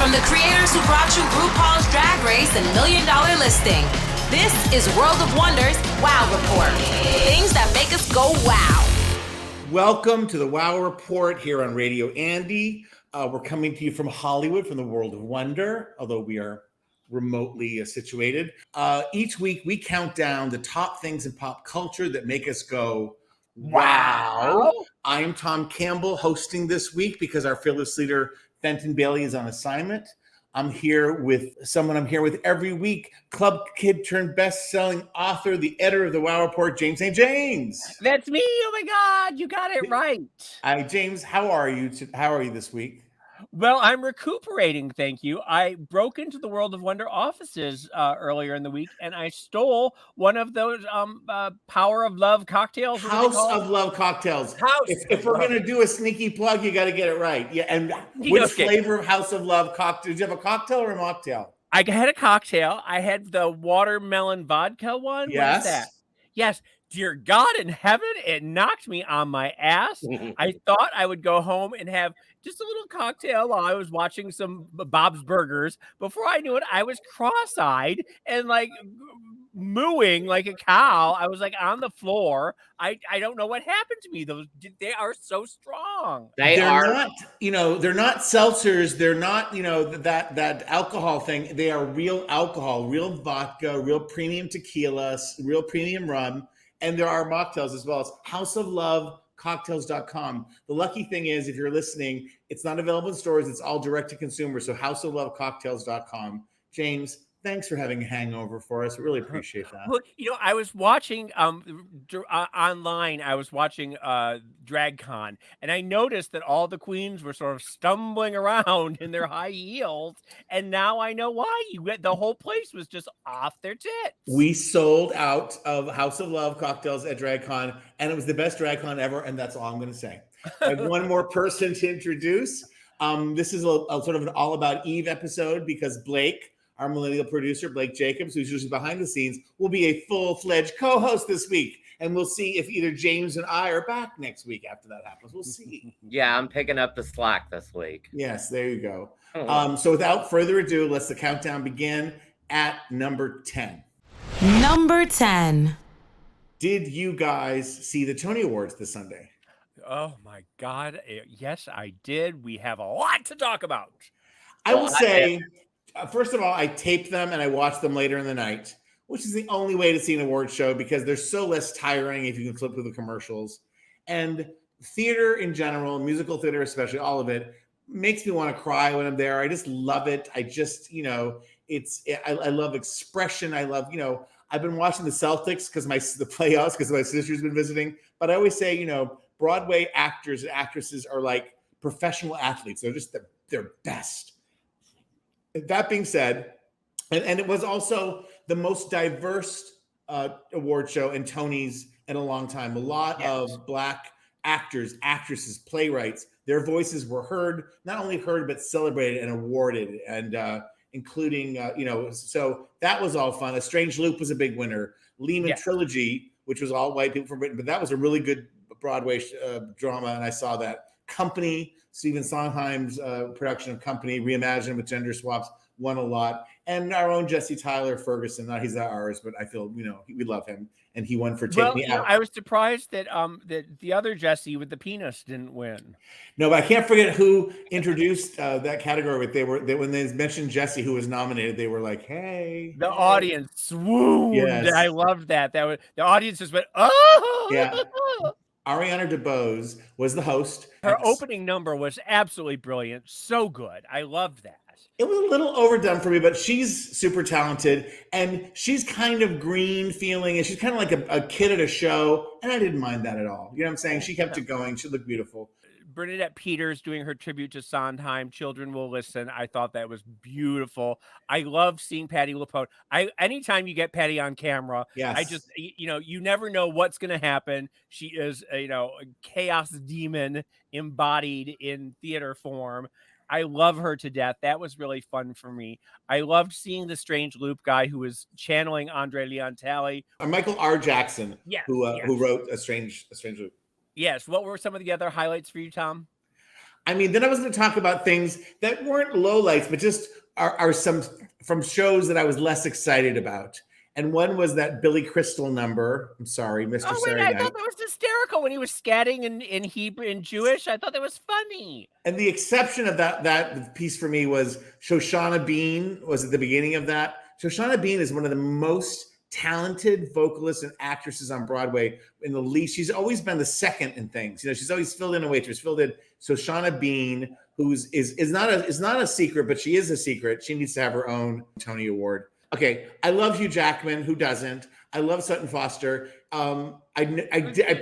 From the creators who brought you RuPaul's Drag Race and $1 Million Listing, this is World of Wonder's Wow Report. Things that make us go wow. Welcome to the Wow Report here on Radio Andy. We're coming to you from Hollywood, from the World of Wonder, although we are remotely situated. Each week, we count down the top things in pop culture that make us go, wow. I'm Tom Campbell hosting this week because our fearless leader, Fenton Bailey, is on assignment. I'm here with someone I'm here with every week, Club Kid turned best-selling author, the editor of the Wow Report, James St. James. That's me. Oh my God, you got it right. Hi, James. How are you? How are you this week? Well, I'm recuperating, thank you. I broke into the World of Wonder offices earlier in the week, and I stole one of those Power of Love cocktails. House of Love cocktails. If we're going to do a sneaky plug, you got to get it right. Yeah, and which flavor of House of Love cocktail? Did you have a cocktail or a mocktail? I had a cocktail. I had the watermelon vodka one. Yes. What is that? Yes. Dear God in heaven, it knocked me on my ass. I thought I would go home and have just a little cocktail while I was watching some Bob's Burgers. Before I knew it, I was cross-eyed and like mooing like a cow. I was like on the floor. I don't know what happened to me. They are so strong. They're not, they're not seltzers. They're not, that alcohol thing. They are real alcohol, real vodka, real premium tequila, real premium rum. And there are mocktails as well. It's houseoflovecocktails.com. The lucky thing is, if you're listening, it's not available in stores. It's all direct to consumer. So houseoflovecocktails.com. James, thanks for having a hangover for us. We really appreciate that. Well, I was watching online. I was watching DragCon, and I noticed that all the queens were sort of stumbling around in their high heels. And now I know why. The whole place was just off their tits. We sold out of House of Love cocktails at DragCon, and it was the best DragCon ever. And that's all I'm going to say. I have one more person to introduce. This is a sort of an All About Eve episode because Blake, our millennial producer, Blake Jacobs, who's usually behind the scenes, will be a full-fledged co-host this week. And we'll see if either James and I are back next week after that happens. We'll see. Yeah, I'm picking up the slack this week. Yes, there you go. So without further ado, let's the countdown begin at number 10. Number 10. Did you guys see the Tony Awards this Sunday? Oh, my God. Yes, I did. We have a lot to talk about. I will say... First of all, I tape them and I watch them later in the night, which is the only way to see an award show because they're so less tiring if you can flip through the commercials. And theater in general, musical theater especially, all of it, makes me want to cry when I'm there. I just love it. I just, I love expression. I love, I've been watching the Celtics because the playoffs because my sister's been visiting. But I always say, Broadway actors and actresses are like professional athletes. They're just their best. That being said, and it was also the most diverse award show in Tony's in a long time. A lot of Black actors, actresses, playwrights, their voices were heard, not only heard, but celebrated and awarded, and including, so that was all fun. A Strange Loop was a big winner. Lehman Trilogy, which was all white people from Britain, but that was a really good Broadway drama, and I saw that. Company, Stephen Sondheim's production of Company, reimagined with gender swaps, won a lot. And our own Jesse Tyler Ferguson, he's not ours, but I feel, we love him. And he won for Take Me Out. I was surprised that that the other Jesse with the penis didn't win. No, but I can't forget who introduced that category. When they mentioned Jesse, who was nominated, they were like, hey. The audience swooned. Yes. I loved that. The audience just went, oh! Yeah. Ariana Debose was the host. Her opening number was absolutely brilliant. So good. I loved that. It was a little overdone for me, but she's super talented. And she's kind of green feeling. And she's kind of like a kid at a show. And I didn't mind that at all. You know what I'm saying? She kept it going. She looked beautiful. Bernadette Peters doing her tribute to Sondheim, Children Will Listen. I thought that was beautiful. I love seeing Patti LuPone. Anytime you get Patti on camera, I just, you never know what's going to happen. She is, a chaos demon embodied in theater form. I love her to death. That was really fun for me. I loved seeing the Strange Loop guy who was channeling Andre Leon Talley. Michael R. Jackson, who wrote a Strange Loop. Yes. What were some of the other highlights for you, Tom? I mean, then I was going to talk about things that weren't lowlights, but just are some from shows that I was less excited about. And one was that Billy Crystal number. I'm sorry, Mr. Oh, wait, Saturday I Night. thought that was hysterical when he was scatting in Hebrew and Jewish. I thought that was funny. And the exception of that piece for me was Shoshana Bean was at the beginning of that. Shoshana Bean is one of the most talented vocalists and actresses on Broadway in the least. She's always been the second in things. You know, she's always filled in a waitress, filled in Shoshana Bean, who's is not a secret, but she is a secret. She needs to have her own Tony Award. Okay, I love Hugh Jackman. Who doesn't? I love Sutton Foster. I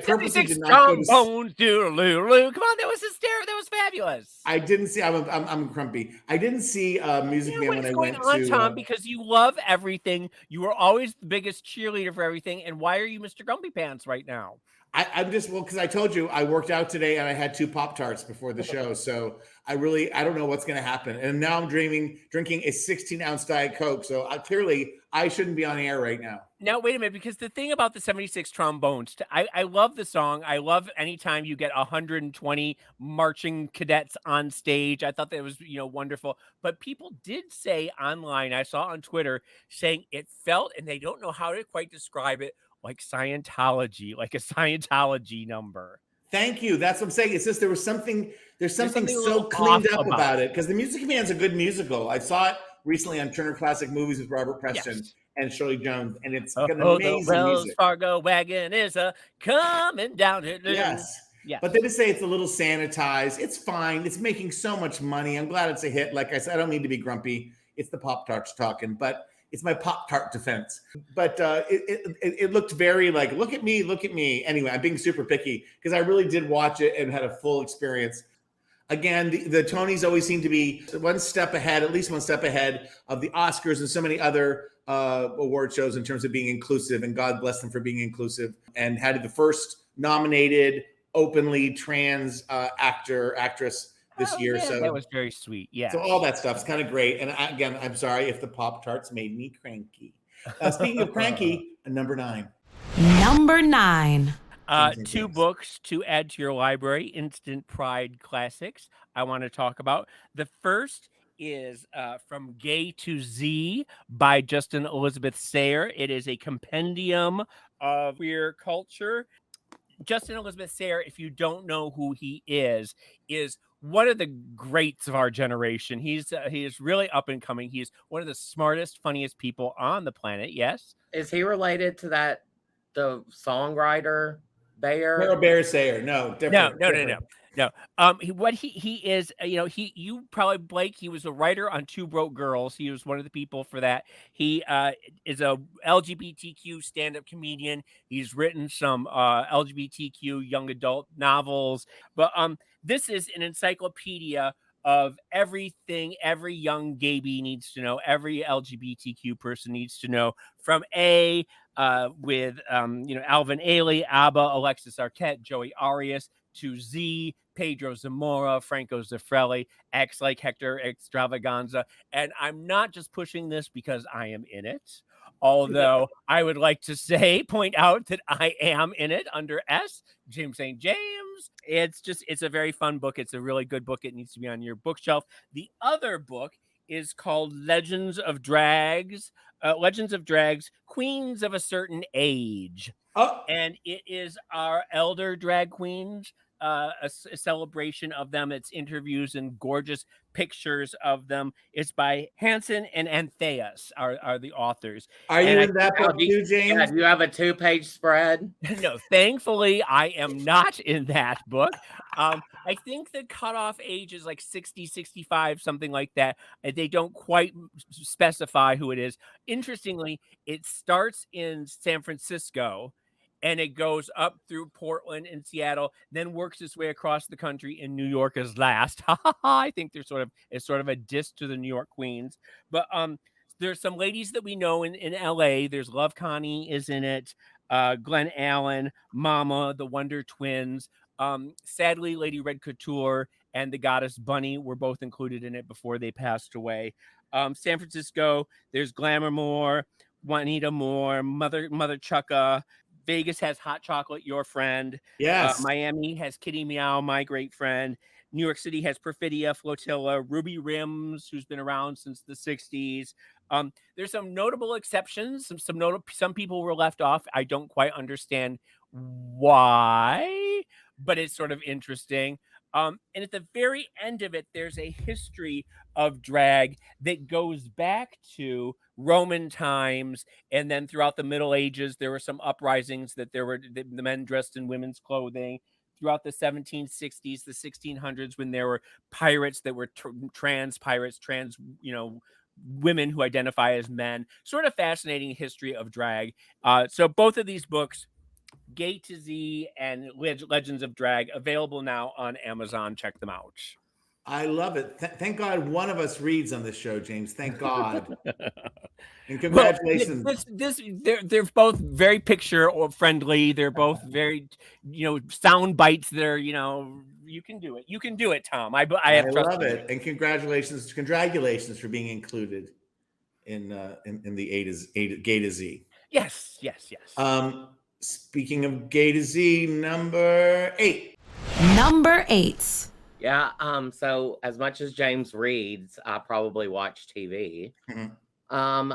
purposely did not go to. Come on, that was hysterical. That was fabulous. I didn't see. I'm grumpy. I didn't see Music Man when I went to. Tom, because you love everything. You were always the biggest cheerleader for everything. And why are you Mr. Grumpy Pants right now? I'm just, well, because I told you I worked out today and I had 2 Pop-Tarts before the show. So I don't know what's going to happen. And now I'm drinking a 16-ounce Diet Coke. So clearly I shouldn't be on air right now. Now, wait a minute, because the thing about the 76 trombones, I love the song. I love anytime you get 120 marching cadets on stage. I thought that was, wonderful. But people did say online, I saw on Twitter, saying it felt, and they don't know how to quite describe it, like Scientology, like a Scientology number. Thank you. That's what I'm saying. It's just there's something so cleaned up about it. Because The Music Man's a good musical. I saw it recently on Turner Classic Movies with Robert Preston and Shirley Jones, and it's an amazing the Wells music. Fargo wagon is coming down here. Yes. But they just say it's a little sanitized. It's fine. It's making so much money. I'm glad it's a hit. Like I said, I don't need to be grumpy. It's the Pop-Tarts talking, but it's my Pop-Tart defense. But it looked very like, look at me. Anyway, I'm being super picky because I really did watch it and had a full experience. Again, the Tonys always seem to be at least one step ahead of the Oscars and so many other award shows in terms of being inclusive, and God bless them for being inclusive, and had the first nominated openly trans actress this year. So that was very sweet. Yeah. So all that stuff's kind of great. And again, I'm sorry if the Pop-Tarts made me cranky. Speaking of cranky, number 9. Number 9. 2 books to add to your library, Instant Pride Classics, I want to talk about. The first is From Gay to Z by Justin Elizabeth Sayre. It is a compendium of queer culture. Justin Elizabeth Sayre, if you don't know who he is one of the greats of our generation. He is really up and coming. He's one of the smartest, funniest people on the planet. Yes. Is he related to the songwriter Bear? Carol Bear Sayre. No, different. No. What he is, you probably, Blake, he was a writer on Two Broke Girls. He was one of the people for that. He is a LGBTQ stand-up comedian. He's written some LGBTQ young adult novels. But this is an encyclopedia of everything every young gay bee needs to know, every LGBTQ person needs to know, from with Alvin Ailey, ABBA, Alexis Arquette, Joey Arias, to Z, Pedro Zamora, Franco Zeffirelli, X like Hector Extravaganza. And I'm not just pushing this because I am in it, although I would like to point out that I am in it under S, James St. James. It's a very fun book. It's a really good book. It needs to be on your bookshelf. The other book is called Legends of Drags, Queens of a Certain Age. Oh. And it is our elder drag queens, a celebration of them. It's interviews and gorgeous pictures of them. It's by Hansen and Antheus are the authors. Are you in that book too, James? Yeah, do you have a 2-page spread? No, thankfully I am not in that book. I think the cutoff age is like 60, 65, something like that. They don't quite specify who it is. Interestingly, it starts in San Francisco and it goes up through Portland and Seattle, then works its way across the country, and New York is last. I think it's sort of a diss to the New York queens. But there's some ladies that we know in LA. There's Love Connie is in it, Glenn Allen, Mama, the Wonder Twins. Sadly, Lady Red Couture and the Goddess Bunny were both included in it before they passed away. San Francisco, there's Glamour Moore, Juanita Moore, Mother Chucka. Vegas has Hot Chocolate, your friend. Yes. Miami has Kitty Meow, my great friend. New York City has Perfidia, Flotilla, Ruby Rims, who's been around since the 60s. There's some notable exceptions. Some people were left off. I don't quite understand why, but it's sort of interesting. And at the very end of it, there's a history of drag that goes back to Roman times, and then throughout the Middle Ages, there were some uprisings that the men dressed in women's clothing. Throughout the 1760s, the 1600s, when there were pirates that were trans pirates, women who identify as men. Sort of fascinating history of drag. So both of these books, Gay to Z and Legends of Drag, available now on Amazon. Check them out. I love it. Thank God one of us reads on this show, James. Thank God. And congratulations. Well, they're both very picture friendly. They're both very, sound bites that are, you can do it. You can do it, Tom. I love it. And congratulations for being included in the Gay to Z. Yes. Speaking of Gay to Z, number 8. Number 8. Yeah. So as much as James reads, I probably watch TV. Mm-hmm.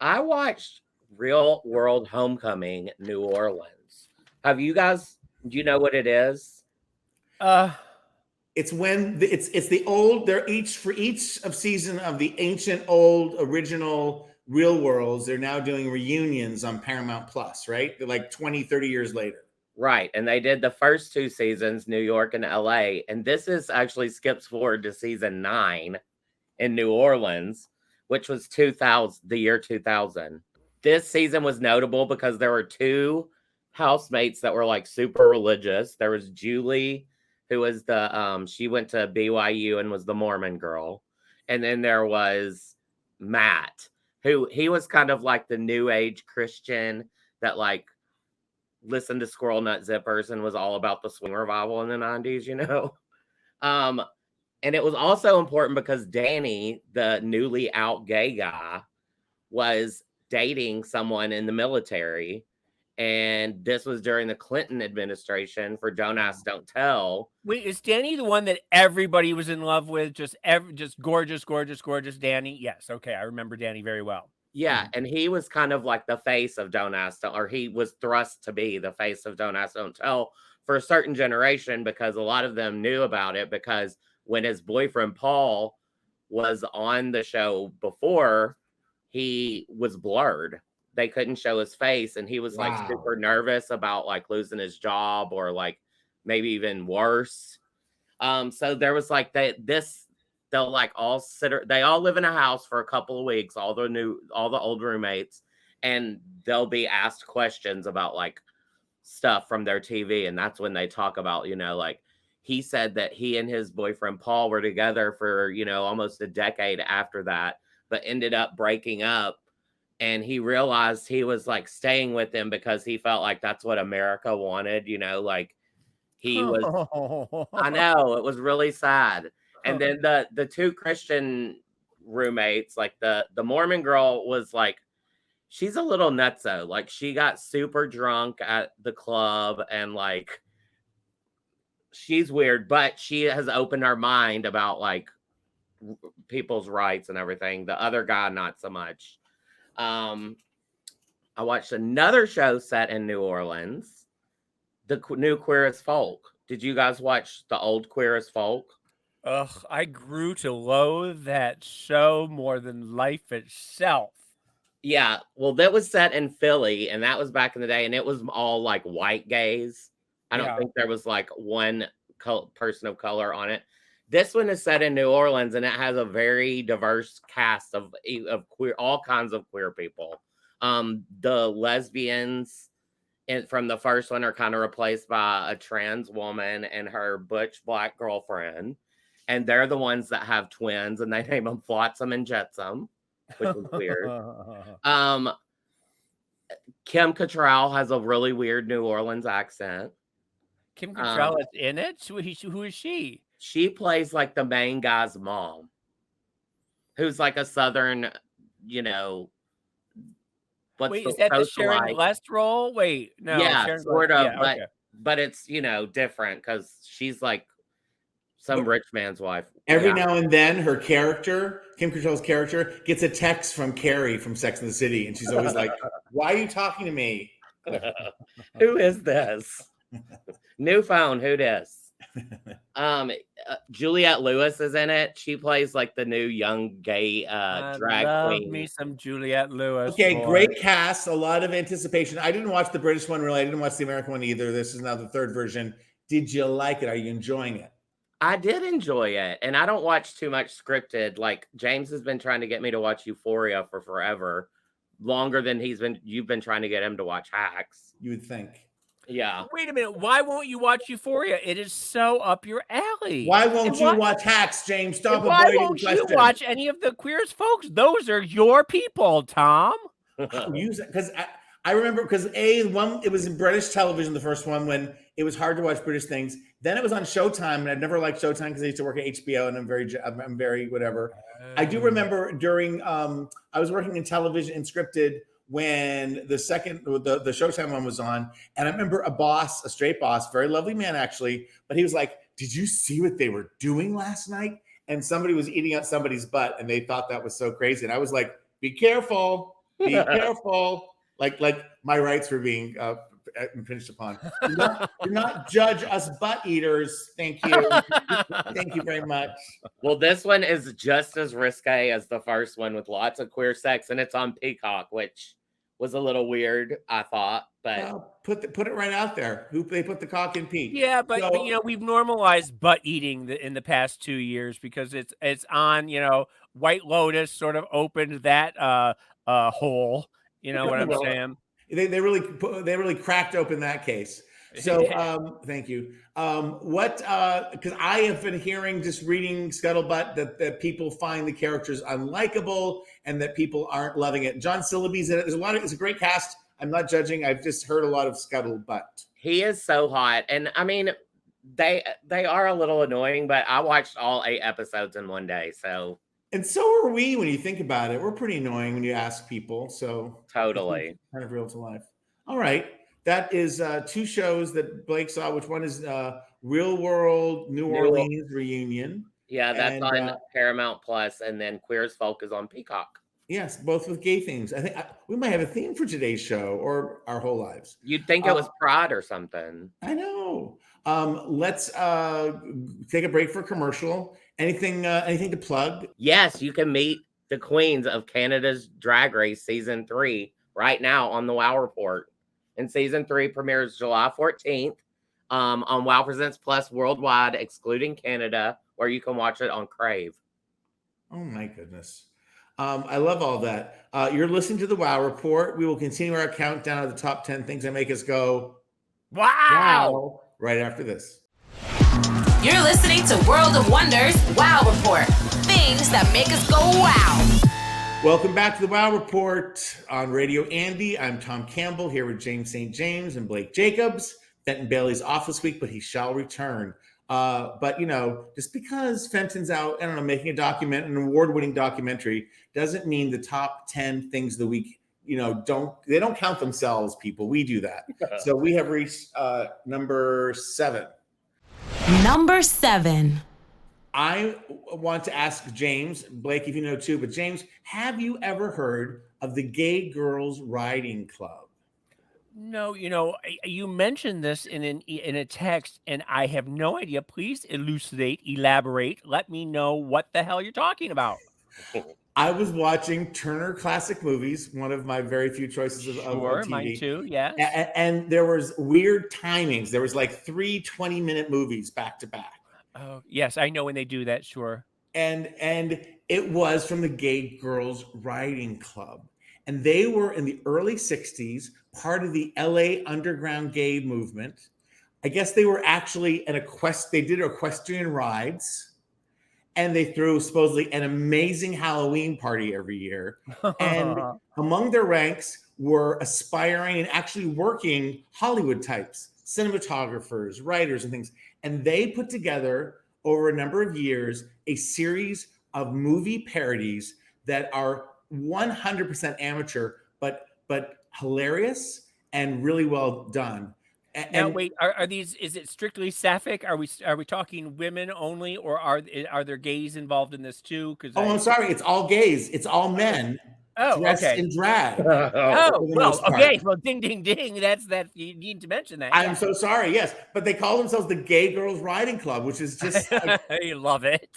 I watched Real World Homecoming, New Orleans. Do you know what it is? It's when it's the old. They're for each of season of the ancient old original Real Worlds. They're now doing reunions on Paramount Plus, right? They're like 20, 30 years later. Right. And they did the first 2 seasons, New York and LA. And this is actually skips forward to season 9 in New Orleans, which was the year 2000. This season was notable because there were 2 housemates that were like super religious. There was Julie, who was she went to BYU and was the Mormon girl. And then there was Matt, he was kind of like the new age Christian that like listened to Squirrel Nut Zippers and was all about the swing revival in the 90s, And it was also important because Danny, the newly out gay guy, was dating someone in the military. And this was during the Clinton administration for Don't Ask, Don't Tell. Wait, is Danny the one that everybody was in love with? Just gorgeous, gorgeous, gorgeous Danny? Yes. Okay. I remember Danny very well. Yeah. And he was kind of like the face of Don't Ask, or he was thrust to be the face of Don't Ask, Don't Tell for a certain generation, because a lot of them knew about it, because when his boyfriend Paul was on the show before, he was blurred. They couldn't show his face, and he was like super nervous about like losing his job or like maybe even worse. So there was like they'll like they all live in a house for a couple of weeks, all the old roommates, and they'll be asked questions about like stuff from their TV. And that's when they talk about, like he said that he and his boyfriend Paul were together for, almost a decade after that, but ended up breaking up. And he realized he was like staying with him because he felt like that's what America wanted, like he was, I know, it was really sad. And then the 2 Christian roommates, like the Mormon girl was like, she's a little nutso. Like she got super drunk at the club and like, she's weird, but she has opened her mind about like people's rights and everything. The other guy, not so much. I watched another show set in New Orleans, the new Queer as Folk. Did you guys watch the old Queer as Folk? Ugh, I grew to loathe that show more than life itself. Yeah, well, that was set in Philly, and that was back in the day, and it was all like white gays. I don't think there was like one person of color on it. This one is set in New Orleans, and it has a very diverse cast of queer, all kinds of queer people. The lesbians from the first one are kind of replaced by a trans woman and her butch black girlfriend, and they're the ones that have twins, and they name them Flotsam and Jetsam, which was weird. Kim Cattrall has a really weird New Orleans accent. Kim Cattrall is in it? Who is she? She plays like the main guy's mom, who's like a Southern, Wait, is that the Sharon Blest role? Wait, no. Yeah, Sharon sort of, yeah, but it's, different because she's like Some rich man's wife. Every now and then, her character, Kim Cattrall's character, gets a text from Carrie from Sex and the City, and she's always like, "Why are you talking to me? Who is this? New phone. Who this?" Juliette Lewis is in it. She plays like the new young gay drag queen. Me some Juliette Lewis. Okay, boy. Great cast. A lot of anticipation. I didn't watch the British one really. I didn't watch the American one either. This is now the third version. Did you like it? Are you enjoying it? I did enjoy it, and I don't watch too much scripted. Like James has been trying to get me to watch Euphoria for forever, longer than you've been trying to get him to watch Hacks. You would think. Yeah. Wait a minute. Why won't you watch Euphoria? It is so up your alley. Why won't you watch Hacks, James? Stop avoiding Why won't you watch any of the Queer as Folks? Those are your people, Tom. Because I remember it was in British television, the first one, when it was hard to watch British things. Then it was on Showtime, and I've never liked Showtime because I used to work at HBO, and I'm very whatever. I do remember during I was working in television and scripted when the Showtime one was on, and I remember a straight boss, very lovely man actually, but he was like, "Did you see what they were doing last night?" And somebody was eating out somebody's butt, and they thought that was so crazy, and I was like, "Be careful, be careful." Like my rights were being infringed upon. Do not judge us butt eaters. Thank you. Thank you very much. Well, this one is just as risque as the first one with lots of queer sex, and it's on Peacock, which was a little weird, I thought. But put it right out there. They put the cock in Peak. Yeah, but we've normalized butt eating in the past 2 years because it's on. White Lotus sort of opened that hole. You know what I'm saying? They really cracked open that case. So thank you. Because I have been hearing, just reading scuttlebutt, that people find the characters unlikable and that people aren't loving it. John Sillaby's in it. It's a great cast. I'm not judging. I've just heard a lot of scuttlebutt. He is so hot. And I mean, they are a little annoying, but I watched all 8 episodes in one day. So. And so are we when you think about it. We're pretty annoying when you ask people. So totally. Kind of real to life. All right. That is 2 shows that Blake saw. Which one is Real World New Orleans Reunion? Yeah, that's on Paramount Plus, and then Queer as Folk is on Peacock. Yes, both with gay themes. I think we might have a theme for today's show or our whole lives. You'd think it was Pride or something. I know. Let's take a break for commercial. Anything to plug? Yes, you can meet the queens of Canada's Drag Race Season 3 right now on the WoW Report. And Season 3 premieres July 14th on WoW Presents Plus worldwide, excluding Canada, where you can watch it on Crave. Oh, my goodness. I love all that. You're listening to the WoW Report. We will continue our countdown of the top 10 things that make us go, wow, right after this. You're listening to World of Wonders WoW Report. Things that make us go wow. Welcome back to the WoW Report on Radio Andy. I'm Tom Campbell here with James St. James and Blake Jacobs. Fenton Bailey's off this week, but he shall return. But just because Fenton's out, making an award-winning documentary doesn't mean the top 10 things of the week, they don't count themselves, people. We do that. So we have reached number 7. Number 7. I want to ask James, Blake, if you know too, but James, have you ever heard of the Gay Girls Riding Club? No, you mentioned this in a text, and I have no idea. Please elucidate, elaborate. Let me know what the hell you're talking about. I was watching Turner Classic Movies, one of my very few choices of TV. Mine too, yes. And there was weird timings. There was like 3 20-minute movies back to back. Oh, yes, I know when they do that, sure. And it was from the Gay Girls Riding Club. And they were in the early 60s, part of the LA underground gay movement. I guess they were actually they did equestrian rides. And they threw supposedly an amazing Halloween party every year. And among their ranks were aspiring and actually working Hollywood types, cinematographers, writers, and things. And they put together over a number of years a series of movie parodies that are 100% amateur, but hilarious and really well done. Now, wait, are these? Is it strictly sapphic? Are we talking women only, or are there gays involved in this too? Because I'm sorry, it's all gays. It's all men dressed in drag. Well, okay. Well, ding, ding, ding. That's that. You need to mention that. I'm so sorry. Yes, but they call themselves the Gay Girls Riding Club, which is just. I love it.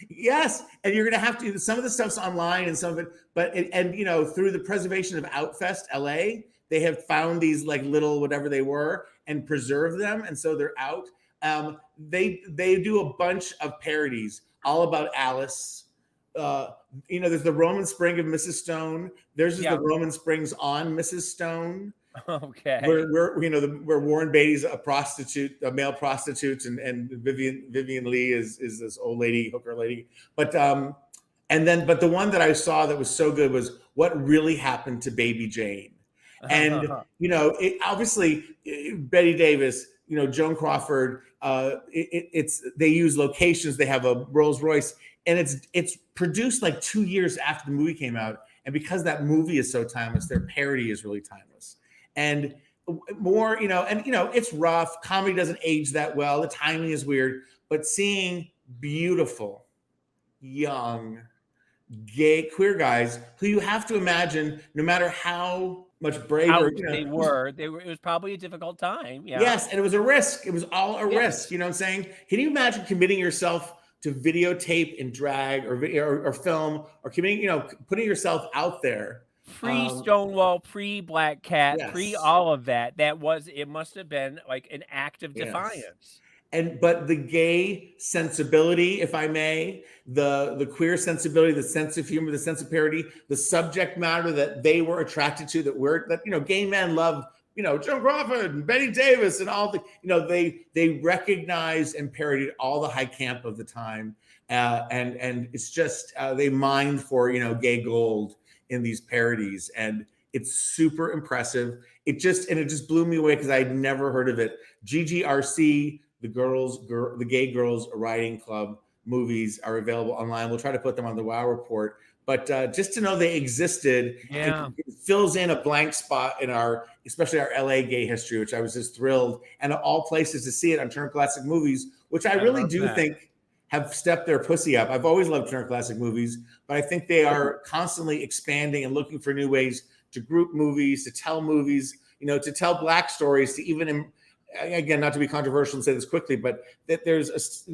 Yes, and you're going to have to. Some of the stuff's online, and some of it, but through the preservation of Outfest LA, they have found these like little whatever they were and preserved them, and so they're out. They do a bunch of parodies all about Alice. There's the Roman Spring of Mrs. Stone. There's just the Roman Springs on Mrs. Stone. Okay. Where Warren Beatty's a prostitute, a male prostitute, and Vivian Lee is this old lady, hooker lady. But the one that I saw that was so good was What Really Happened to Baby Jane. And obviously Betty Davis, Joan Crawford, they use locations. They have a Rolls Royce, and it's produced like 2 years after the movie came out. And because that movie is so timeless, their parody is really timeless. And more, it's rough. Comedy doesn't age that well. The timing is weird, but seeing beautiful, young, gay, queer guys who you have to imagine, no matter how much braver they were, it was probably a difficult time. Yeah. Yes, and it was a risk. It was all a risk. You know what I'm saying? Can you imagine committing yourself to videotape and drag or film, or putting yourself out there? Pre Stonewall, pre Black Cat, pre all of that. It must have been like an act of defiance. But the gay sensibility, if I may, the queer sensibility, the sense of humor, the sense of parody, the subject matter that they were attracted to, that gay men love, Joan Crawford and Betty Davis and all they recognized and parodied all the high camp of the time, and it's just they mined for gay gold in these parodies, and it's super impressive. It just blew me away because I'd never heard of it. GGRC, the Gay Girls Riding Club movies are available online. We'll try to put them on the WoW report, but just to know they existed, it fills in a blank spot in especially our LA gay history, which I was just thrilled, and of all places to see it on Turner Classic Movies, which I really do think have stepped their pussy up. I've always loved Turner Classic Movies, but I think they are constantly expanding and looking for new ways to group movies, to tell movies, to tell Black stories, to even, again, not to be controversial and say this quickly, but that there's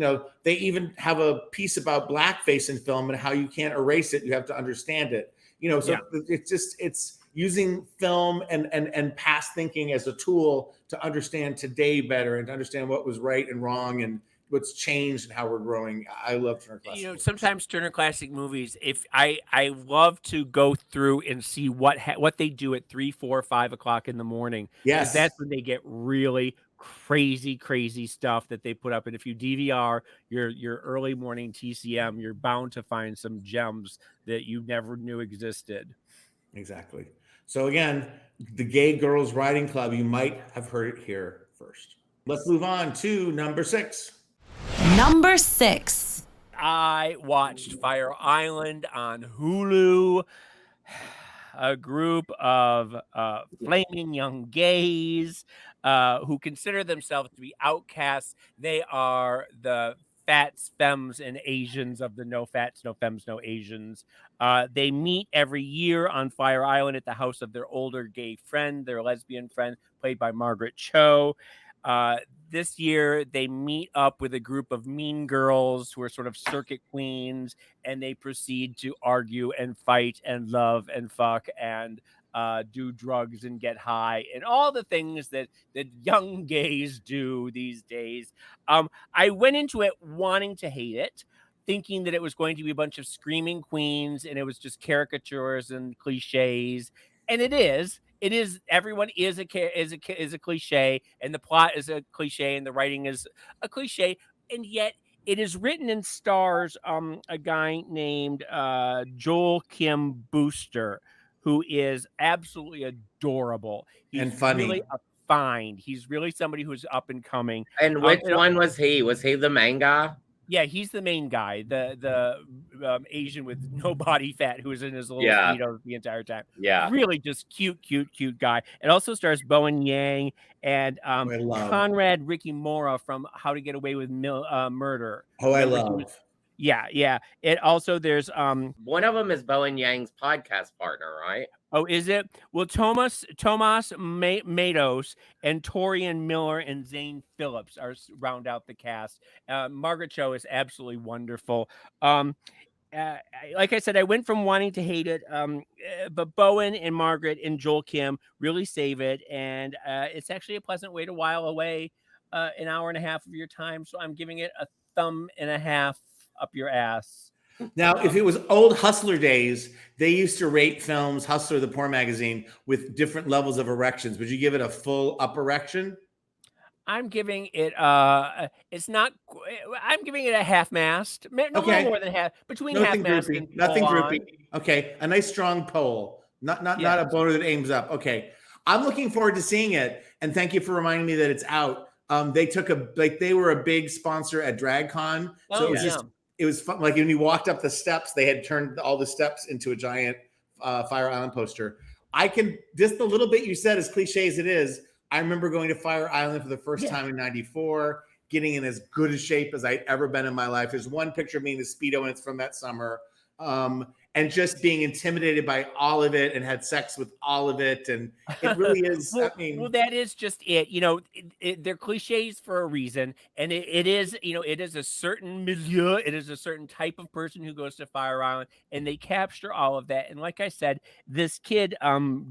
they even have a piece about blackface in film and how you can't erase it. You have to understand it. It's using film and past thinking as a tool to understand today better and to understand what was right and wrong and what's changed and how we're growing. I love Turner Classic Movies. Sometimes Turner Classic Movies, if I love to go through and see what they do at 3, 4, 5 o'clock in the morning. Yes, that's when they get really crazy stuff that they put up. And if you DVR your early morning TCM, you're bound to find some gems that you never knew existed. Exactly. So again, the Gay Girls Riding Club, you might have heard it here first. Let's move on to number 6. Number 6. I watched Fire Island on Hulu. A group of flaming young gays who consider themselves to be outcasts. They are the fats, femmes, and Asians of the no fats, no femmes, no Asians. They meet every year on Fire Island at the house of their older gay friend, their lesbian friend, played by Margaret Cho. This year, they meet up with a group of mean girls who are sort of circuit queens, and they proceed to argue and fight and love and fuck and do drugs and get high and all the things that young gays do these days. I went into it wanting to hate it, thinking that it was going to be a bunch of screaming queens and it was just caricatures and cliches, and it is. It is. Everyone is a cliche, and the plot is a cliche, and the writing is a cliche, and yet it is written and stars a guy named Joel Kim Booster, who is absolutely adorable. He's and funny. Really a find. He's really somebody who's up and coming. And which one was he? Was he the main guy? Yeah, he's the main guy, the Asian with no body fat who is in his little Yeah. speedo the entire time. Yeah. Really just cute guy. It also stars Bowen Yang and I love. Conrad Ricky Mora from How to Get Away with Murder. Oh, Remember I love. Yeah. It also there's one of them is Bowen Yang's podcast partner, right? Oh, is it? Well, Tomas Matos and Torian Miller and Zane Phillips round out the cast. Margaret Cho is absolutely wonderful. Like I said, I went from wanting to hate it, but Bowen and Margaret and Joel Kim really save it, and it's actually a pleasant way to while away an hour and a half of your time. So I'm giving it a thumb and a half up your ass. Now, if it was old Hustler days, they used to rate films, Hustler, the porn magazine, with different levels of erections. Would you give it a full up erection? I'm giving it it's not I'm giving it a half mast. No more than half, between half mast and nothing droopy. Okay, a nice strong pole. Not a boner that aims up. Okay. I'm looking forward to seeing it, and thank you for reminding me that it's out. They were a big sponsor at DragCon. So it was fun. Like when you walked up the steps, they had turned all the steps into a giant Fire Island poster. Just the little bit you said, as cliche as it is, I remember going to Fire Island for the first time in '94, getting in as good a shape as I'd ever been in my life. There's one picture of me in the Speedo, and it's from that summer. And just being intimidated by all of it and had sex with all of it. And it really is. Well, that is just it. You know, they're cliches for a reason. And it is, it is a certain milieu. It is a certain type of person who goes to Fire Island, and they capture all of that. And like I said, this kid,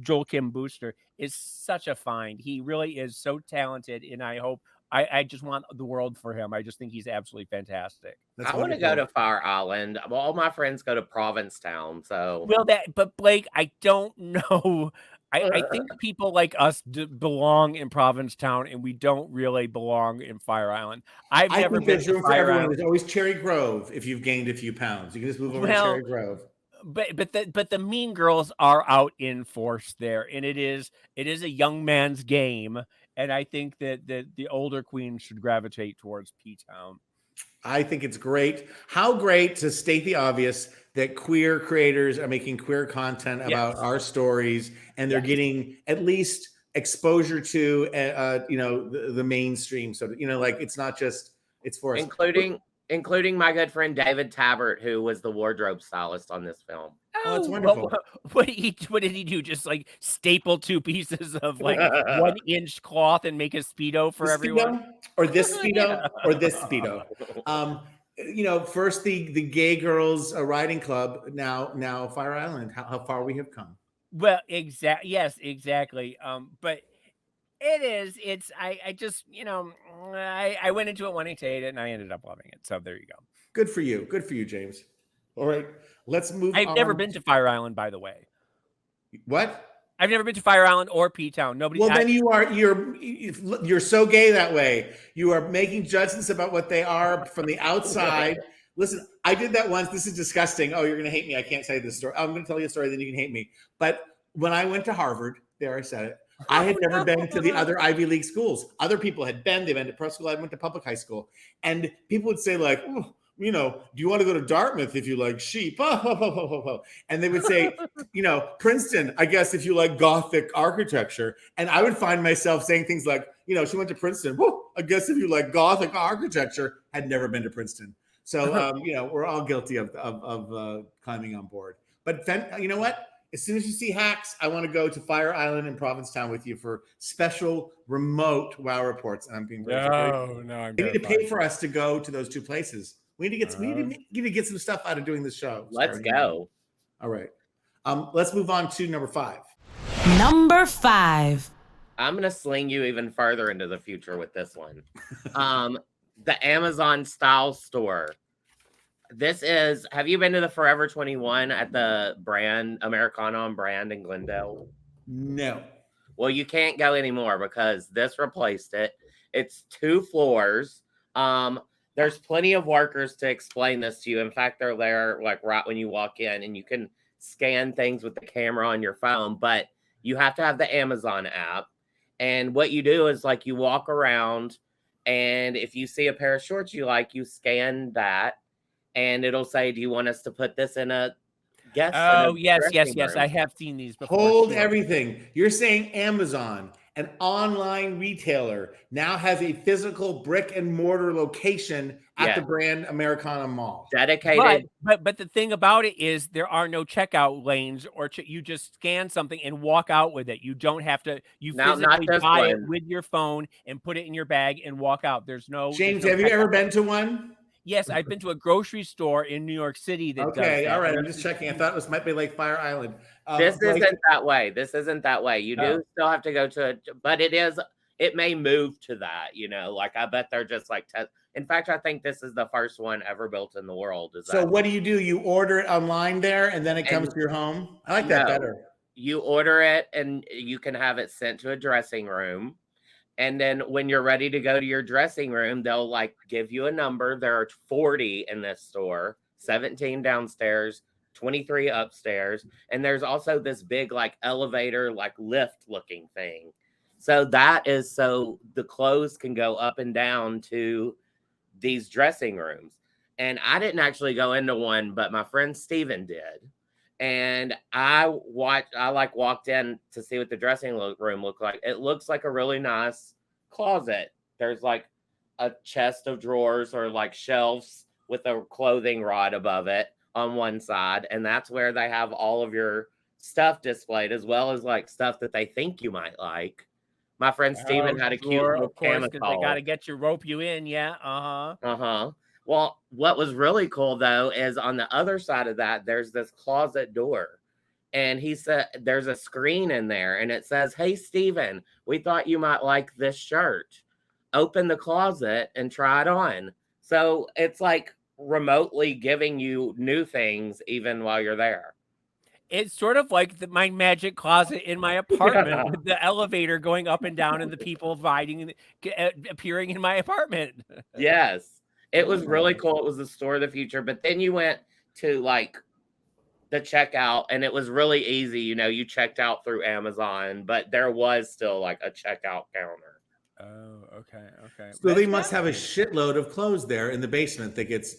Joel Kim Booster, is such a find. He really is so talented. And I just want the world for him. I just think he's absolutely fantastic. I want to go to Fire Island. Well, all my friends go to Provincetown, so. But Blake, I don't know. I think people like us belong in Provincetown, and we don't really belong in Fire Island. I've never been to Fire Island. There's always Cherry Grove. If you've gained a few pounds, you can just move over to Cherry Grove. But the mean girls are out in force there, and it is a young man's game. And I think that the older queens should gravitate towards P-Town. I think it's great. How great, to state the obvious, that queer creators are making queer content about our stories, and they're getting at least exposure to, the mainstream. So, it's not just, it's for us. Including my good friend David Tabbert, who was the wardrobe stylist on this film. Oh, that's wonderful. What did he do? Just like staple two pieces of like 1 inch cloth and make a Speedo for everyone? Or this Speedo or this Speedo. First the gay girls riding club, now Fire Island. How far we have come. Well, exactly. But I just, I went into it wanting to hate it, and I ended up loving it. So there you go. Good for you, James. All right, let's move on. I've never been to Fire Island, by the way. What? I've never been to Fire Island or P-Town. Nobody. Well, then you're so gay that way. You are making judgments about what they are from the outside. Listen, I did that once. This is disgusting. Oh, you're going to hate me. I can't say this story. I'm going to tell you a story, then you can hate me. But when I went to Harvard, there I said it, I had never been to the other Ivy League schools. Other people had been. They went to pro school. I went to public high school. And people would say like, oh, do you want to go to Dartmouth if you like sheep? And they would say, Princeton, I guess, if you like Gothic architecture. And I would find myself saying things like, she went to Princeton. I guess if you like Gothic architecture, had never been to Princeton. So, we're all guilty of climbing on board. But you know what? As soon as you see Hacks, I want to go to Fire Island and Provincetown with you for special remote WoW reports. And I'm being very I'm they need to pay for us to go to those two places. We need to get some stuff out of doing this show. Let's go. All right. Let's move on to number 5. Number 5. I'm going to sling you even further into the future with this one. The Amazon style store. Have you been to the Forever 21 at the brand, Americana brand in Glendale? No. Well, you can't go anymore because this replaced it. It's 2 floors. There's plenty of workers to explain this to you. In fact, they're there like right when you walk in, and you can scan things with the camera on your phone, but you have to have the Amazon app. And what you do is like you walk around And if you see a pair of shorts you like, you scan that and it'll say, do you want us to put this in a guest? Oh, yes. I have seen these before. Hold everything. You're saying Amazon, an online retailer, now has a physical brick and mortar location at the brand Americana Mall. Dedicated. But the thing about it is there are no checkout lanes, or you just scan something and walk out with it. You don't have to. You physically buy it with your phone and put it in your bag and walk out. There's no. James, have you ever been to one? Yes, I've been to a grocery store in New York City that does that. All right. I'm just checking. I thought this might be like Fire Island. This isn't that way. This isn't that way. You do still have to go to it, but it may move to that, like I bet they're just like, in fact, I think this is the first one ever built in the world. So what do? You order it online there and then it comes to your home? I like that better. You order it and you can have it sent to a dressing room. And then when you're ready to go to your dressing room, they'll like give you a number. There are 40 in this store, 17 downstairs, 23 upstairs. And there's also this big like elevator, like lift looking thing. So that is so the clothes can go up and down to these dressing rooms. And I didn't actually go into one, but my friend Steven did. And I walked in to see what the dressing room looked like. It looks like a really nice closet. There's like a chest of drawers or like shelves with a clothing rod above it on one side. And that's where they have all of your stuff displayed, as well as like stuff that they think you might like. My friend Steven had a cute little camisole. They got to get you, rope you in. Yeah. Well, what was really cool, though, is on the other side of that, there's this closet door. And he said there's a screen in there and it says, hey, Steven, we thought you might like this shirt. Open the closet and try it on. So it's like remotely giving you new things even while you're there. It's sort of like my magic closet in my apartment with the elevator going up and down and the people appearing in my apartment. Yes. It was really cool. It was the store of the future. But then you went to like the checkout and it was really easy. You checked out through Amazon, but there was still like a checkout counter. Oh, okay. So they must have a shitload of clothes there in the basement that gets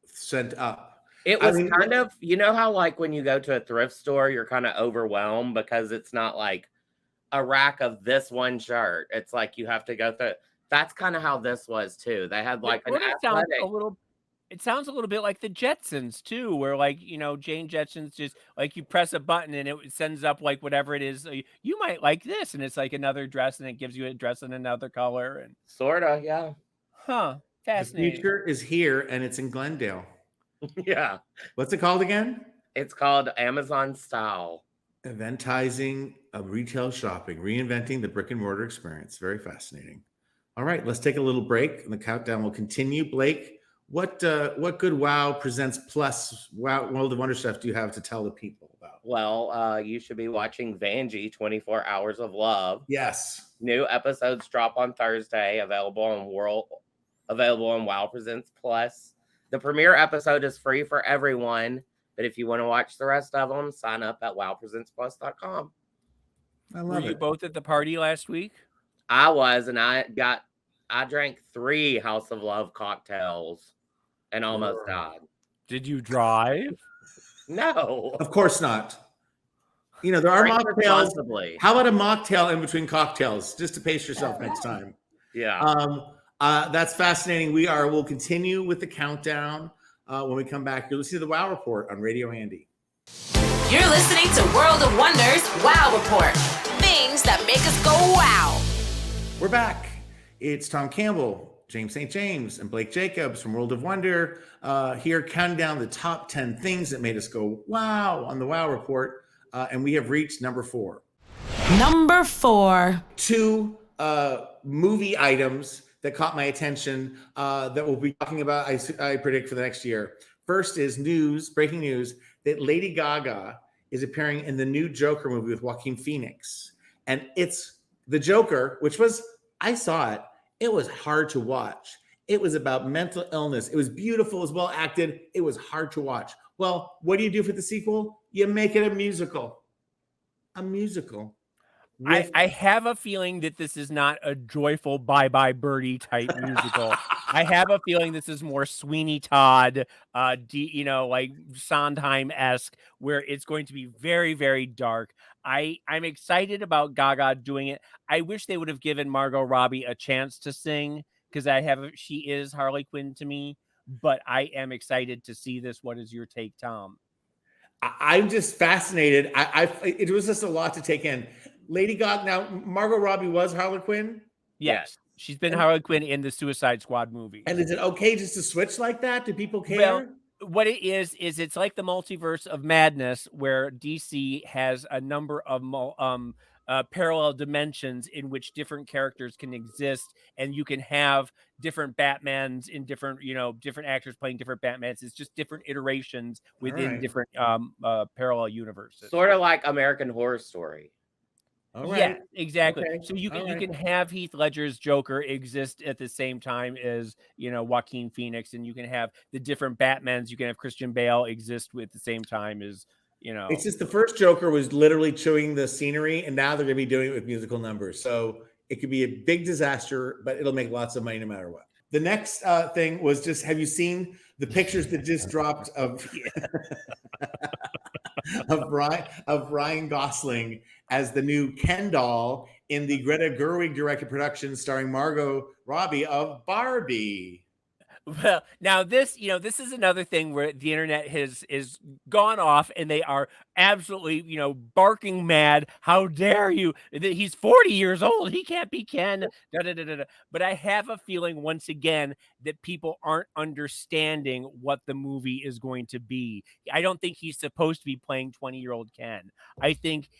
sent up. It was kind of, how like when you go to a thrift store, you're kind of overwhelmed because it's not like a rack of this one shirt. It's like you have to go through. That's kind of how this was too. They had like it sounds a little bit like the Jetsons too, where like, Jane Jetsons just like you press a button and it sends up like whatever it is. You might like this. And it's like another dress and it gives you a dress in another color. And sorta, yeah. Huh. Fascinating. The future is here and it's in Glendale. Yeah. What's it called again? It's called Amazon Style. Eventizing of retail shopping, reinventing the brick and mortar experience. Very fascinating. All right, let's take a little break and the countdown will continue. Blake, what good Wow Presents Plus Wow World of Wonder stuff do you have to tell the people about? Well, you should be watching Vanjie 24 Hours of Love. Yes. New episodes drop on Thursday, available on Wow Presents Plus. The premiere episode is free for everyone, but if you want to watch the rest of them, sign up at wowpresentsplus.com. Were you both at the party last week? I was, and I drank 3 House of Love cocktails and almost died. Did you drive? No. Of course not. There are mocktails. How about a mocktail in between cocktails, just to pace yourself next time? Yeah. That's fascinating. We'll continue with the countdown. When we come back, you'll see the Wow Report on Radio Andy. You're listening to World of Wonders Wow Report. Things that make us go wow. We're back. It's Tom Campbell, James St. James, and Blake Jacobs from World of Wonder here counting down the top 10 things that made us go wow on the Wow Report. And we have reached number 4. Number 4. 2 movie items that caught my attention that we'll be talking about, I predict, for the next year. First is breaking news, that Lady Gaga is appearing in the new Joker movie with Joaquin Phoenix. And it's the Joker, which was, I saw it. It was hard to watch. It was about mental illness. It was beautiful, it was well acted. It was hard to watch. Well, what do you do for the sequel? You make it a musical. A musical. I have a feeling that this is not a joyful Bye Bye Birdie type musical. I have a feeling this is more Sweeney Todd, like Sondheim-esque, where it's going to be very, very dark. I'm excited about Gaga doing it. I wish they would have given Margot Robbie a chance to sing because she is Harley Quinn to me, but I am excited to see this. What is your take, Tom? I'm just fascinated. It was just a lot to take in. Lady Gaga. Now, Margot Robbie was Harley Quinn. Yes, she's been Harley Quinn in the Suicide Squad movie. And is it okay just to switch like that? Do people care? Well, what it is it's like the multiverse of madness, where DC has a number of parallel dimensions in which different characters can exist, and you can have different Batmans in different, different actors playing different Batmans. It's just different iterations within different parallel universes. Sort of like American Horror Story. Right. Yeah, exactly. Okay. So you can have Heath Ledger's Joker exist at the same time as Joaquin Phoenix, and you can have the different Batmans. You can have Christian Bale exist at the same time as It's just the first Joker was literally chewing the scenery, and now they're going to be doing it with musical numbers. So it could be a big disaster, but it'll make lots of money no matter what. The next thing was just, have you seen the pictures that just dropped of of Ryan Gosling as the new Ken doll in the Greta Gerwig directed production starring Margot Robbie of Barbie? Well, now this is another thing where the internet is gone off, and they are absolutely, barking mad. How dare you? He's 40 years old. He can't be Ken. But I have a feeling once again that people aren't understanding what the movie is going to be. I don't think he's supposed to be playing 20-year-old Ken. I think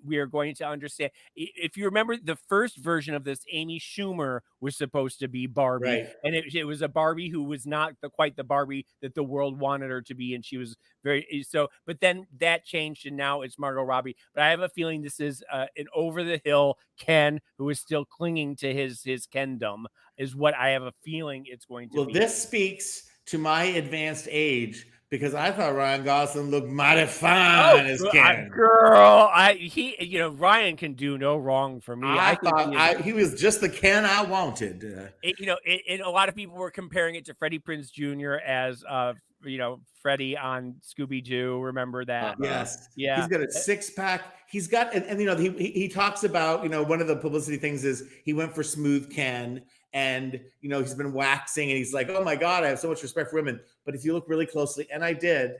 we are going to understand. If you remember the first version of this, Amy Schumer was supposed to be Barbie, right. And it was a Barbie who was not quite the Barbie that the world wanted her to be, and she was but then that changed, and now it's Margot Robbie. But I have a feeling this is an over-the-hill Ken who is still clinging to his Kendom, is what I have a feeling it's going to be. Well, this speaks to my advanced age, because I thought Ryan Gosling looked mighty fine as Ken. Ryan can do no wrong for me. I thought he was just the Ken I wanted. And a lot of people were comparing it to Freddie Prinze Jr. as Freddie on Scooby-Doo. Remember that? Yes. Yeah. He's got a six-pack. He's got, and he talks about, one of the publicity things is he went for smooth Ken, and he's been waxing, and he's like, oh my God, I have so much respect for women. But if you look really closely, and I did,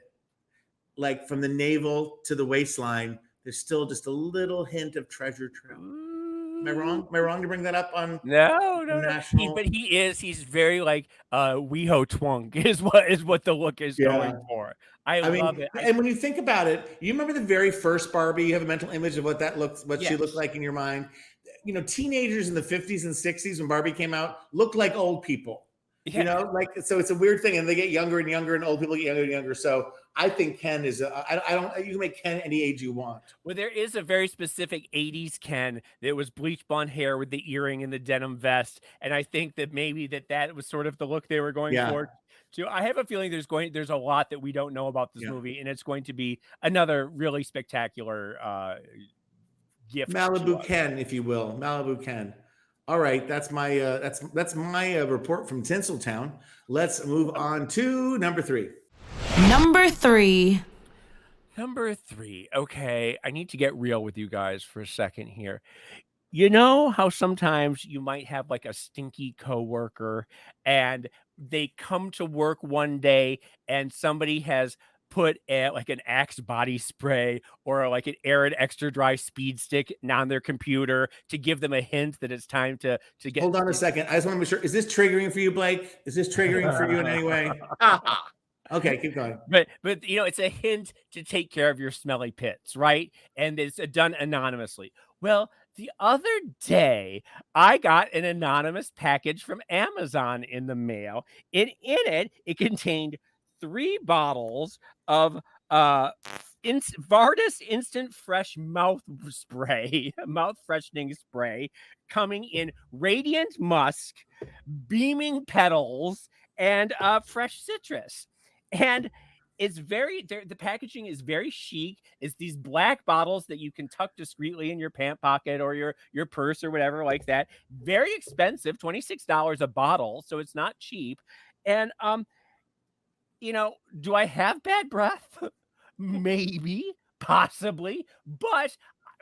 like from the navel to the waistline, there's still just a little hint of treasure trail. Am I wrong? Am I wrong to bring that up on no. national? But he's very like WeHo Twunk is what the look is going for. I love it. And when you think about it, you remember the very first Barbie? You have a mental image of what she looked like in your mind. Teenagers in the 50s and 60s when Barbie came out looked like old people. Yeah. So it's a weird thing, and they get younger and younger, and old people get younger and younger. So I think Ken is you can make Ken any age you want. Well, there is a very specific 80s Ken that was bleach blonde hair with the earring and the denim vest, and I think that maybe that was sort of the look they were going for. So I have a feeling there's a lot that we don't know about this movie, and it's going to be another really spectacular gift. Malibu Ken, if you will, Malibu Ken. All right, that's my report from Tinseltown. Let's move on to number 3. Number 3. Okay, I need to get real with you guys for a second here. You know how sometimes you might have like a stinky coworker, and they come to work one day and somebody has put like an Axe body spray or like an Arid extra dry speed stick on their computer to give them a hint that it's time to get. Hold on a second. I just want to make sure. Is this triggering for you, Blake? Is this triggering for you in any way? Okay, keep going. But it's a hint to take care of your smelly pits, right? And it's done anonymously. Well, the other day, I got an anonymous package from Amazon in the mail. And in it contained 3 bottles of Vardis Instant Fresh mouth freshening spray, coming in Radiant Musk, Beaming Petals, and Fresh Citrus. And it's very, the packaging is very chic. It's these black bottles that you can tuck discreetly in your pant pocket or your purse or whatever like that. Very expensive, $26 a bottle, so it's not cheap. And do I have bad breath? Maybe, possibly, but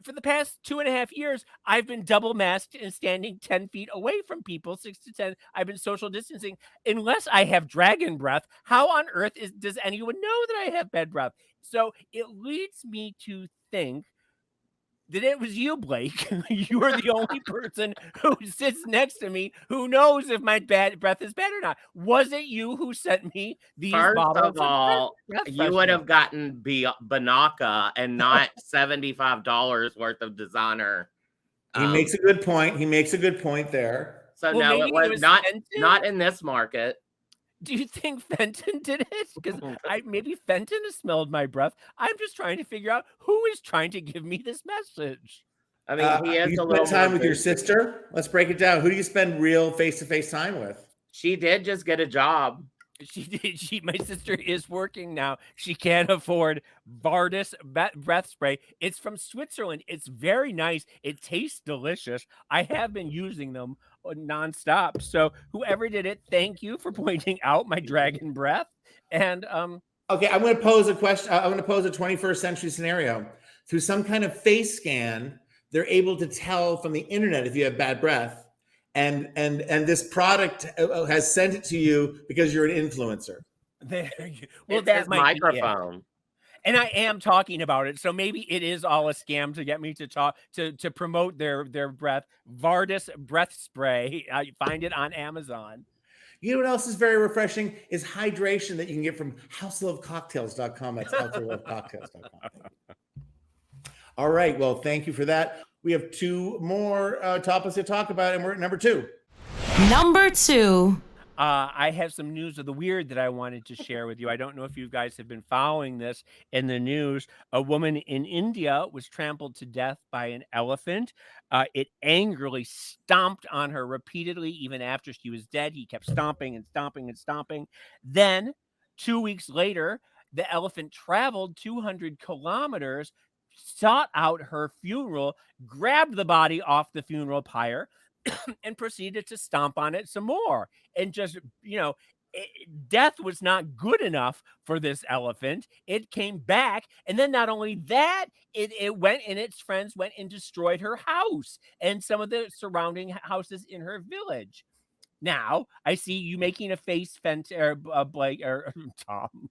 for the past 2.5 years, I've been double masked and standing 10 feet away from people, 6 to 10. I've been social distancing. Unless I have dragon breath, how on earth does anyone know that I have bad breath? So it leads me to think that it was you, Blake. You are the only person who sits next to me who knows if my bad breath is bad or not. Was it you who sent me these bottles? First of all, you would have gotten Banaka and not $75 worth of designer. He makes a good point. He makes a good point there. So no, it was not in this market. Do you think Fenton did it? Because maybe Fenton has smelled my breath. I'm just trying to figure out who is trying to give me this message. I mean, he is you a little time with your sister. Let's break it down. Who do you spend real face-to-face time with? She did just get a job. She did. My sister is working now. She can't afford Vardis breath spray. It's from Switzerland. It's very nice. It tastes delicious. I have been using them nonstop. So whoever did it, thank you for pointing out my dragon breath. And okay, I'm going to pose a question. I'm going to pose a 21st century scenario. Through some kind of face scan, they're able to tell from the internet if you have bad breath. And this product has sent it to you because you're an influencer. There you well, it's that his might microphone. Be and I am talking about it, so maybe it is all a scam to get me to talk to promote their breath. Vardis breath spray. I find it on Amazon. You know what else is very refreshing is hydration that you can get from houselovecocktails.com. That's houselovecocktails.com. All right. Well, thank you for that. We have 2 more topics to talk about, and we're at number 2. Number 2. I have some news of the weird that I wanted to share with you. I don't know if you guys have been following this in the news. A woman in India was trampled to death by an elephant. It angrily stomped on her repeatedly, even after she was dead. He kept stomping and stomping and stomping. Then, 2 weeks later, the elephant traveled 200 kilometers, sought out her funeral, grabbed the body off the funeral pyre, and proceeded to stomp on it some more. And just, death was not good enough for this elephant. It came back. And then not only that, it went and its friends went and destroyed her house and some of the surrounding houses in her village. Now, I see you making a face, Blake or Tom.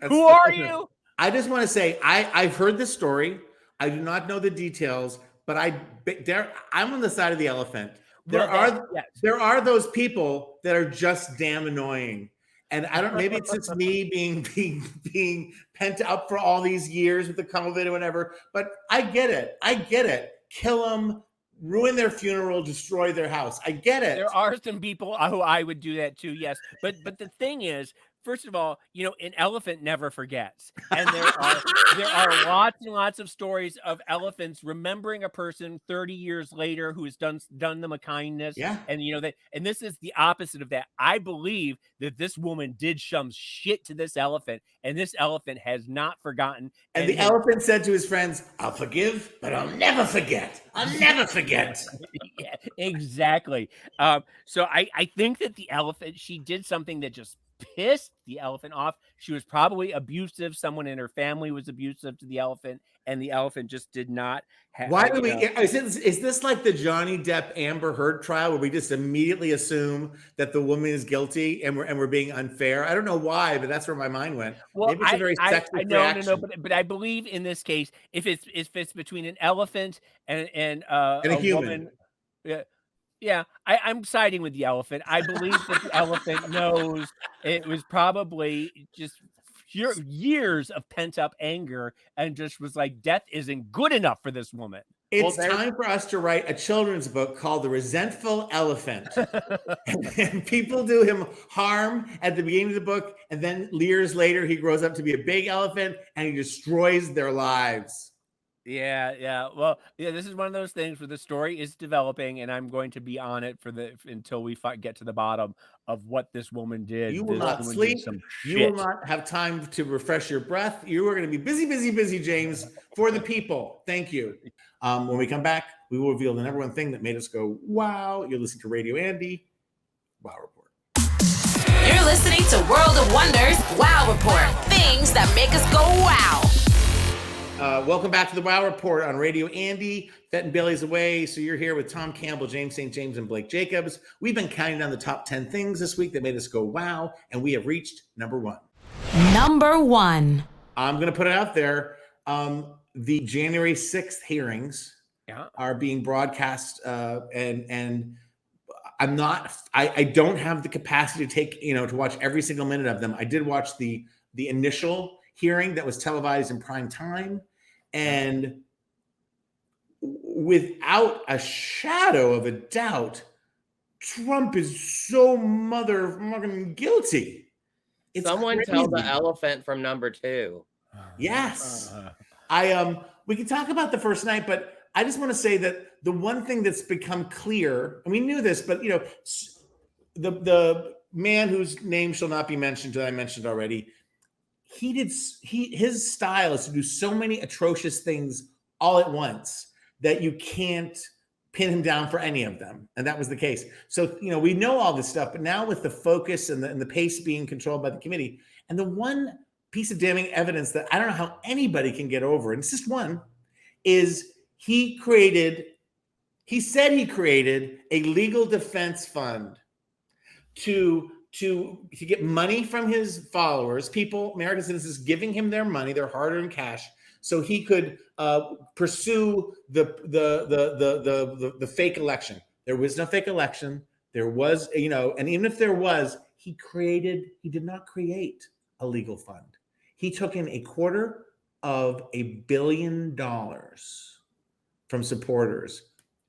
Who are you? I just want to say, I've heard this story. I do not know the details, but I'm on the side of the elephant. There are those people that are just damn annoying. And I don't, maybe it's just me being pent up for all these years with the COVID or whatever, but I get it. Kill them, ruin their funeral, destroy their house. I get it. There are some people who I would do that too. Yes. But the thing is, first of all, an elephant never forgets. And there are lots and lots of stories of elephants remembering a person 30 years later who has done them a kindness. Yeah. And and this is the opposite of that. I believe that this woman did some shit to this elephant, and this elephant has not forgotten. And the elephant said to his friends, "I'll forgive, but I'll never forget. I'll never forget." Yeah, exactly. So I think that the elephant, she did something that just pissed the elephant off. She was probably abusive. Someone in her family was abusive to the elephant, and the elephant just did not have. Why do we? Is this like the Johnny Depp Amber Heard trial where we just immediately assume that the woman is guilty and we're being unfair? I don't know why, but that's where my mind went. Well, maybe it's a very sexist reaction. No, but I believe in this case, if it's between an elephant and a human, woman, yeah, I'm siding with the elephant. I believe that the elephant knows it was probably just years of pent up anger and just was like, death isn't good enough for this woman. It's time for us to write a children's book called The Resentful Elephant. And people do him harm at the beginning of the book, and then years later, he grows up to be a big elephant and he destroys their lives. Yeah. Well, yeah, this is one of those things where the story is developing, and I'm going to be on it until we get to the bottom of what this woman did. You will This not woman sleep. did some You will shit. not have time to refresh your breath. You are going to be busy, James, for the people. Thank you. When we come back, we will reveal the number one thing that made us go, wow. You're listening to Radio Andy. Wow Report. You're listening to World of Wonders Wow Report. Things that make us go wow. Welcome back to the Wow Report on Radio Andy. Fett and Bailey's away, so you're here with Tom Campbell, James St. James, and Blake Jacobs. We've been counting down the top 10 things this week that made us go wow, and we have reached number one. Number one. I'm going to put it out there. The January 6th hearings are being broadcast, and I don't have the capacity to watch every single minute of them. I did watch the initial hearing that was televised in prime time, and without a shadow of a doubt, Trump is so motherfucking guilty. It's Someone crazy. Tell the elephant from number two. Yes. We can talk about the first night, but I just want to say that the one thing that's become clear, and we knew this, but the man whose name shall not be mentioned, that I mentioned already, his style is to do so many atrocious things all at once that you can't pin him down for any of them. And that was the case. So, we know all this stuff, but now with the focus and the pace being controlled by the committee, and the one piece of damning evidence that I don't know how anybody can get over, and it's just one, is he said he created a legal defense fund to get money from his followers, people, American citizens, giving him their money, their hard-earned cash, so he could pursue the fake election. There was no fake election. There was, and even if there was, he did not create a legal fund. He took in $250 million from supporters,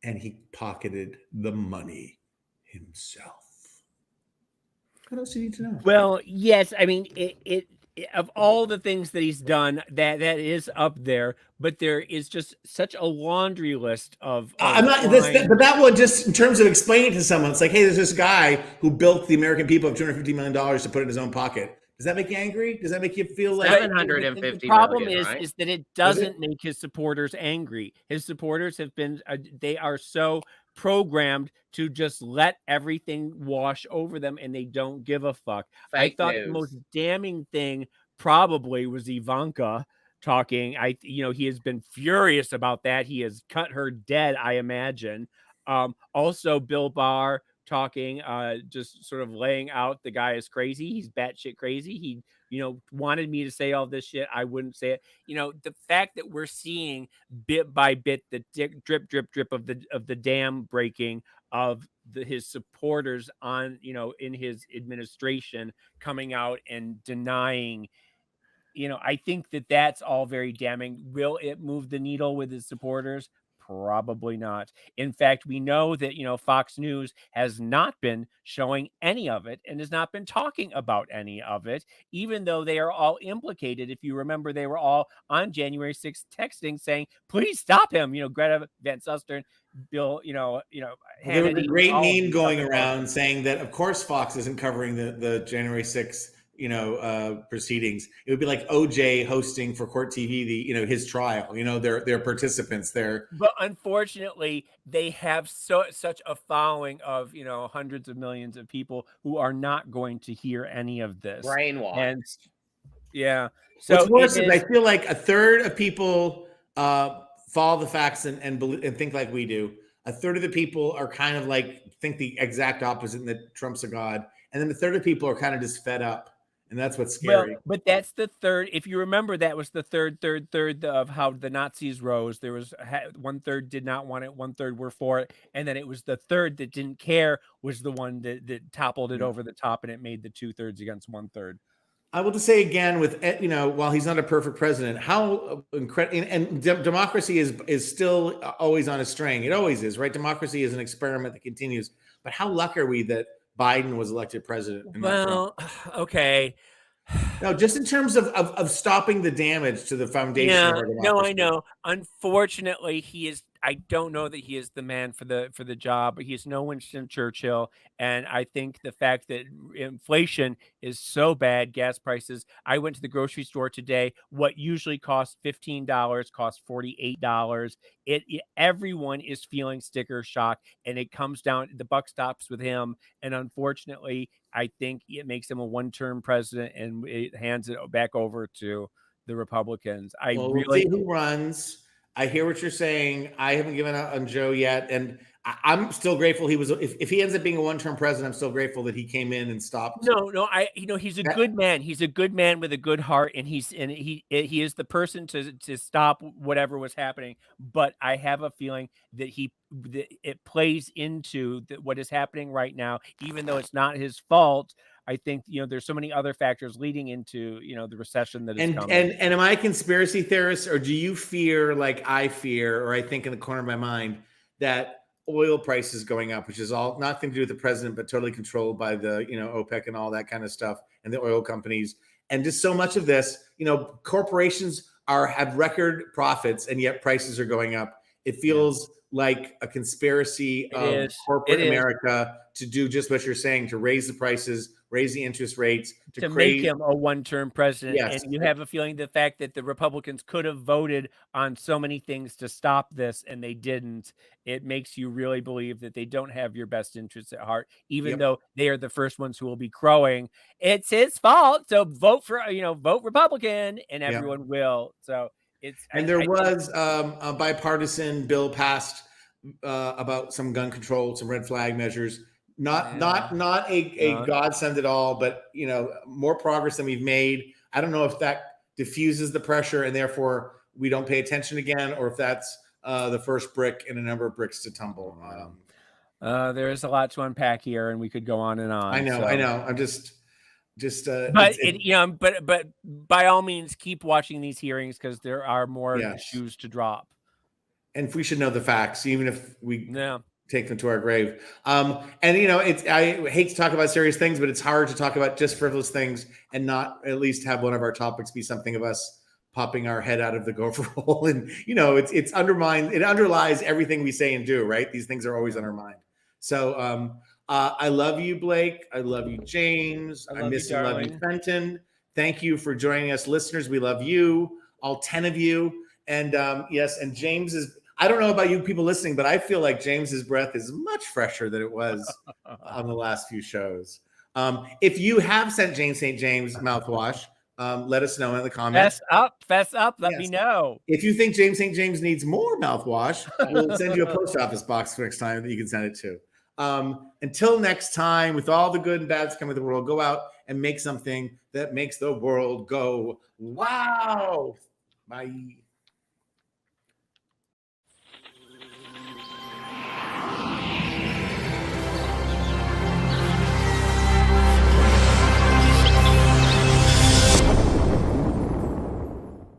and he pocketed the money himself. What else do you need to know? Well, yes, I mean, it of all the things that he's done, that is up there, but there is just such a laundry list of I'm not but that one, just in terms of explaining to someone, it's like, hey, there's this guy who built the American people of $250 million to put in his own pocket. Does that make you angry? Does that make you feel like $750 million? The problem is that it doesn't make his supporters angry. His supporters have been they are so programmed to just let everything wash over them, and they don't give a fuck. Fake I thought news. the most damning thing probably was Ivanka talking. He has been furious about that. He has cut her dead, I imagine. Also Bill Barr talking, just sort of laying out the guy is crazy. He's batshit crazy. He, wanted me to say all this shit. I wouldn't say it. The fact that we're seeing bit by bit the drip of the dam breaking of his supporters on, in his administration coming out and denying. I think that's all very damning. Will it move the needle with his supporters? Probably not. In fact, we know that, Fox News has not been showing any of it and has not been talking about any of it, even though they are all implicated. If you remember, they were all on January 6th texting saying, please stop him. Greta Van Susteren, Bill, there was a great meme going around saying that, of course, Fox isn't covering the January 6th proceedings. It would be like OJ hosting for Court TV his trial. They're participants there. But unfortunately, they have such a following of hundreds of millions of people who are not going to hear any of this. Brainwashed. And yeah. So what's worse is I feel like a third of people follow the facts and think like we do. A third of the people are kind of like think the exact opposite, and that Trump's a god. And then the third of people are kind of just fed up. And that's what's scary. Well, but that's the third. If you remember, that was the third of how the Nazis rose. There was 1/3 did not want it, 1/3 were for it, and then it was the third that didn't care was the one that toppled it over the top, and it made the 2/3 against 1/3. I will just say again, with while he's not a perfect president, how incredible, and democracy is still always on a string. It always is, right? Democracy is an experiment that continues. But how lucky are we that Biden was elected president? Well, okay. No, just in terms of stopping the damage to the foundation. Yeah, of our no, democracy. I know. Unfortunately, he is. I don't know that he is the man for the job. But he's no Winston Churchill, and I think the fact that inflation is so bad, gas prices. I went to the grocery store today. What usually costs $15 costs $48. Everyone is feeling sticker shock, and it comes down. The buck stops with him, and unfortunately, I think it makes him a one-term president, and it hands it back over to the Republicans. We'll see who runs. I hear what you're saying. I haven't given up on Joe yet, and I'm still grateful he was. If he ends up being a one-term president, I'm still grateful that he came in and stopped. No, he's a good man. He's a good man with a good heart, and he is the person to stop whatever was happening. But I have a feeling that it plays into what is happening right now, even though it's not his fault. I think there's so many other factors leading into the recession that is coming. And am I a conspiracy theorist, or do you fear, like I fear, or I think in the corner of my mind, that oil prices going up, which is all nothing to do with the president, but totally controlled by the OPEC and all that kind of stuff, and the oil companies, and just so much of this, corporations have record profits, and yet prices are going up. It feels like a conspiracy of corporate America to do just what you're saying, to raise the prices, raise the interest rates, to make him a one-term president. Yes. And you have a feeling the fact that the Republicans could have voted on so many things to stop this and they didn't, it makes you really believe that they don't have your best interests at heart, even though they are the first ones who will be crowing, it's his fault, so vote Republican, and everyone will. So there was a bipartisan bill passed about some gun control, some red flag measures. Not a godsend at all, but more progress than we've made. I don't know if that diffuses the pressure and therefore we don't pay attention again, or if that's the first brick in a number of bricks to tumble. There is a lot to unpack here, and we could go on and on. I know. I'm just. But by all means, keep watching these hearings because there are more shoes to drop. And we should know the facts, even if we take them to our grave. I hate to talk about serious things, but it's hard to talk about just frivolous things and not at least have one of our topics be something of us popping our head out of the gopher hole. And it's undermined. It underlies everything we say and do. Right? These things are always on our mind. So I love you, Blake. I love you, James. I miss you, love you, Fenton. Thank you for joining us, listeners. We love you, all 10 of you. And yes, and James is. I don't know about you people listening, but I feel like James's breath is much fresher than it was on the last few shows. If you have sent James St. James mouthwash, let us know in the comments. Fess up. Let me know. If you think James St. James needs more mouthwash, we'll send you a post office box next time that you can send it to. Until next time, with all the good and bad that's coming with the world, go out and make something that makes the world go wow. Bye.